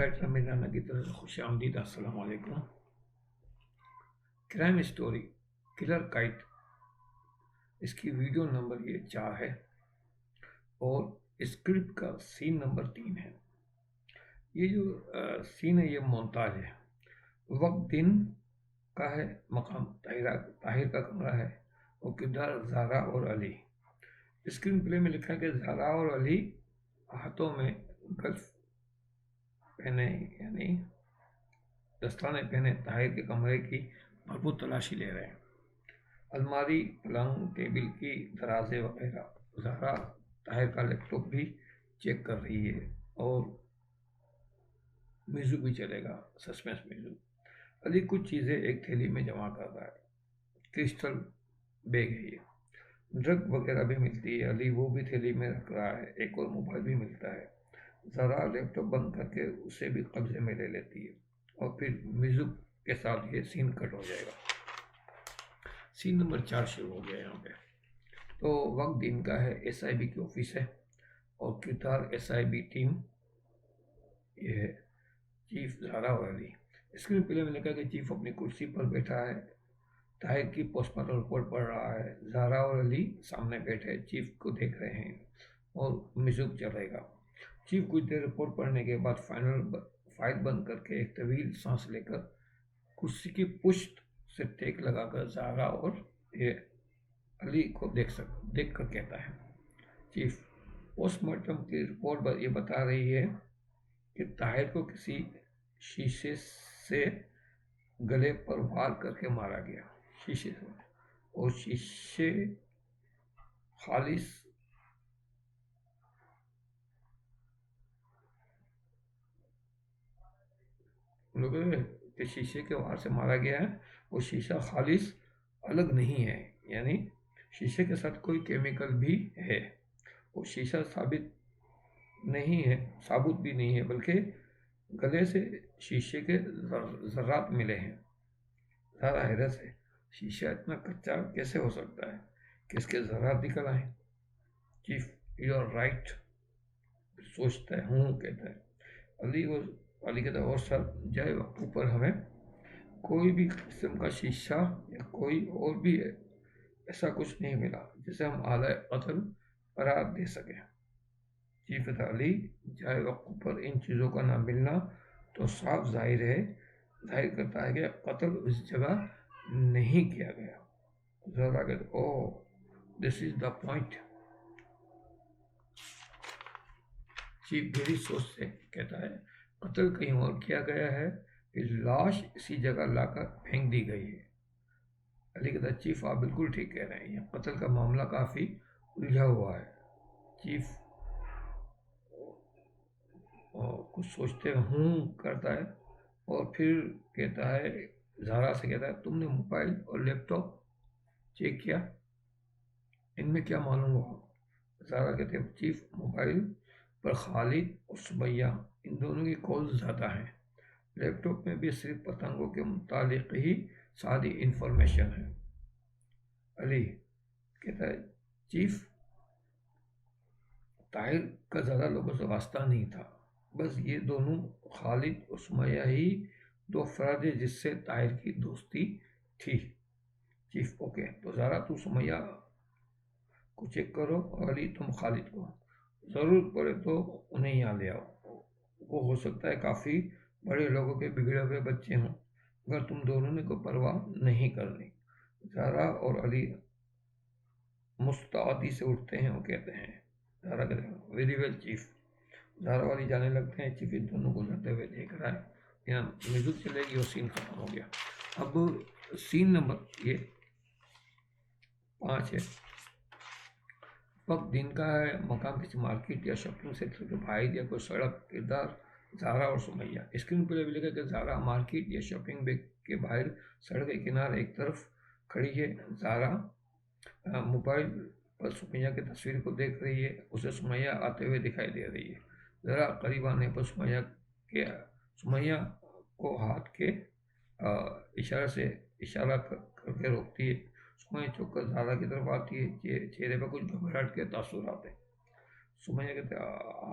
Writer मीराना की तरफ से खुश आमदीद। अस्सलाम वालेकुम। क्राइम स्टोरी किलर काइट, इसकी वीडियो नंबर ये 4 है और स्क्रिप्ट का सीन नंबर 3 है। ये जो सीन है ये मोन्ताज है। वक्त दिन का है, मकाम ताहिर का कमरा है और किरदार ज़ारा और अली। स्क्रीन प्ले में लिखा है कि ज़ारा और अली हाथों में गल्फ पहने यानी दस्ताने पहने ताहिर के कमरे की भरपूर तलाशी ले रहे हैं। अलमारी, पलंग, टेबल की दराजे वगैरह। ज़ारा ताहिर का लैपटॉप भी चेक कर रही है और म्यूजिक भी चलेगा, सस्पेंस म्यूजिक। अली कुछ चीज़ें एक थैली में जमा कर रहा है। क्रिस्टल बैग है ये, ड्रग वगैरह भी मिलती है। अली वो भी थैली में रख रहा है। एक और मोबाइल भी मिलता है। ज़रा लैपटॉप बंद करके उसे भी कब्जे में ले लेती है और फिर म्यूजिक के साथ ये सीन कट हो जाएगा। सीन नंबर 4 शुरू हो गया यहाँ पे। तो वक्त दिन का है, एसआईबी की ऑफिस है और किरदार एसआईबी टीम ये है, चीफ ज़ारा और अली। स्क्रीन प्ले में लिखा कि चीफ अपनी कुर्सी पर बैठा है, ताहिर की पोस्टमार्टम रिपोर्ट पढ़ रहा है। ज़ारा और अली सामने बैठे चीफ को देख रहे हैं और म्यूजिक चलेगा। चीफ कुछ देर रिपोर्ट पढ़ने के बाद फाइल बंद करके एक तवील सांस लेकर कुर्सी की पुश्त से टेक लगाकर ज़ारा और ये अली को देख कर कहता है, चीफ, पोस्टमार्टम की रिपोर्ट ये बता रही है कि ताहिर को किसी शीशे से गले पर वार करके मारा गया, शीशे से, और शीशे खालिश लोग के शीशे के वार से मारा गया है। वो शीशा खालिश अलग नहीं है, यानी शीशे के साथ कोई केमिकल भी है। वो शीशा साबित नहीं है, साबुत भी नहीं है, बल्कि गले से शीशे के जर्रात मिले हैं। ज़रा हैरत से, शीशा इतना कच्चा कैसे हो सकता है कि इसके जर्रात निकल आए। चीफ, यू आर राइट, सोचता है, हूँ कहता है। अली कहता है, और सर, जाए वक्त पर हमें कोई भी किस्म का शीशा या कोई और भी ऐसा कुछ नहीं मिला जिसे हम आला कत्ल करार दे सकें। चीफ अली, जाए वक्त पर इन चीज़ों का ना मिलना तो साफ जाहिर करता है कि कत्ल उस जगह नहीं किया गया। ज़रा कहते, oh, this is the point. Chief गहरी सोच से कहता है, कत्ल कहीं और किया गया है, इस लाश इसी जगह लाकर फेंक दी गई है। अली कहता है, चीफ आप बिल्कुल ठीक कह रहे हैं, कत्ल का मामला काफ़ी उलझा हुआ है। चीफ कुछ सोचते हूँ करता है और फिर कहता है, ज़ारा से कहता है, तुमने मोबाइल और लैपटॉप चेक किया, इनमें क्या मालूम हुआ? ज़ारा कहते हैं, चीफ, मोबाइल पर खालिद और सुमैया इन दोनों की कॉल्स ज़्यादा हैं। लैपटॉप में भी सिर्फ पतंगों के मुतालिक ही सारी इंफॉर्मेशन है। अली कहता है, चीफ, ताहिर का ज़्यादा लोगों से वास्ता नहीं था, बस ये दोनों खालिद और सुमैया ही दो अफराद जिससे ताहिर की दोस्ती थी। चीफ, ओके, तो ज़ारा तू सुमैया को चेक करो और अली तुम खालिद को, ज़रूरत पड़े तो उन्हें यहाँ ले आओ। वो हो सकता है काफ़ी बड़े लोगों के बिगड़े हुए बच्चे हों, अगर तुम दोनों ने कोई परवाह नहीं करनी। ज़ारा और अली मुस्तादी से उठते हैं और कहते हैं, ज़ारा कहते हैं, वेरी वेल चीफ। ज़ारा वाली जाने लगते हैं। चीफ इन दोनों को जाते हुए देख रहा है। यहाँ म्यूजिक चलेगी और सीन खत्म हो गया। अब सीन नंबर ये 5 है। वक्त दिन का है, मकाम किसी मार्केट या शॉपिंग सेंटर के बाहर या कोई सड़क। किरदार ज़ारा और सुमैया। स्क्रीन पर भी लिखा कि ज़ारा मार्केट या शॉपिंग बैग के बाहर सड़क के किनारे एक तरफ खड़ी है। ज़ारा मोबाइल पर सुमैया की तस्वीर को देख रही है। उसे सुमैया आते हुए दिखाई दे रही है। ज़रा करीब आने पर सुमैया को हाथ के इशारा करके रोकती है। सुमैया चौंककर ज़ारा की तरफ आती है। चेहरे पर कुछ घबराहट के तासुर आते हैं। सुमैया कहते हैं,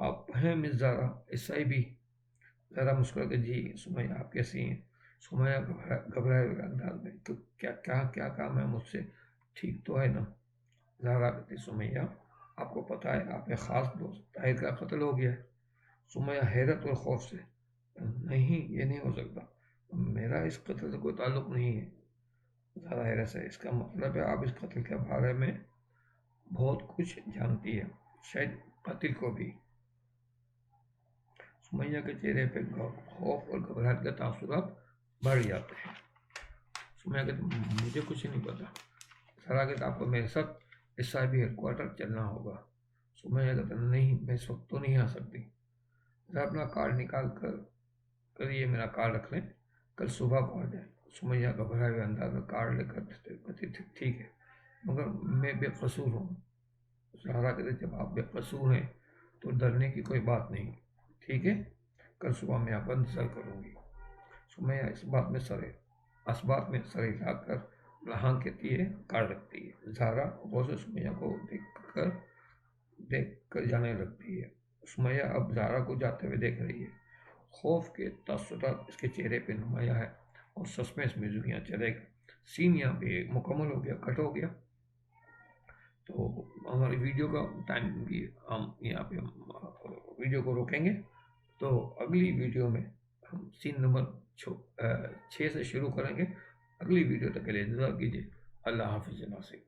आप हैं मिस ज़ारा, एसआईबी? ज़रा मुस्कुरा के, जी सुमैया आप कैसी हैं? सुमैया घबराए हुए अंदाज में, तो क्या क्या क्या काम है मुझसे, ठीक तो है ना? ज़हरा कहती, सुमैया आपको पता है आपके ख़ास दोस्त ताहिर का कत्ल हो गया है। सुमैया हैरत और खौफ से, नहीं ये नहीं हो सकता, मेरा इस कत्ल से कोई ताल्लुक नहीं है। ज़रा हैरत से, इसका मतलब है आप इस कत्ल के बारे में बहुत कुछ जानती है, शायद कातिल को भी। सुमैया के चेहरे पे खौफ और घबराहट के तासुरात बढ़ जाते हैं। सुमैया कहती, मुझे कुछ नहीं पता। ज़रा कहता, आपको मेरे साथ एसआईबी हेडक्वार्टर चलना होगा। सुमैया कहता, नहीं मैं इस वक्त तो नहीं आ सकती। ज़रा अपना कार्ड निकाल कर ये मेरा कार्ड रख लें, कल सुबह को आ जाए। सुमैया घबराए हुए अंदाज में कार्ड लेकर कहती, ठीक है, मगर मैं बेकसूर हूँ। ज़हरा कहते, जब आप बेकसूर हैं तो डरने की कोई बात नहीं, ठीक है, कल सुबह मैं आपका इंतजार करूँगी। सुमैया इस बात में सर हिलाकर हाँ कहती है, कार्ड रखती है। ज़हरा गौर से सुमैया को देख कर जाने लगती है। सुमैया अब ज़हरा को जाते हुए देख रही है। खौफ के तासुरात इसके चेहरे पे नुमाया है और सस्पेंस म्यूजिक यहाँ चलेगा। सीन यहाँ पे मुकम्मल हो गया, कट हो गया। तो हमारी वीडियो का टाइम भी हम यहाँ पे वीडियो को रोकेंगे। तो अगली वीडियो में हम सीन नंबर 6 से शुरू करेंगे। अगली वीडियो तक के लिए इंतज़ार कीजिए। अल्लाह हाफिज़ नासिर।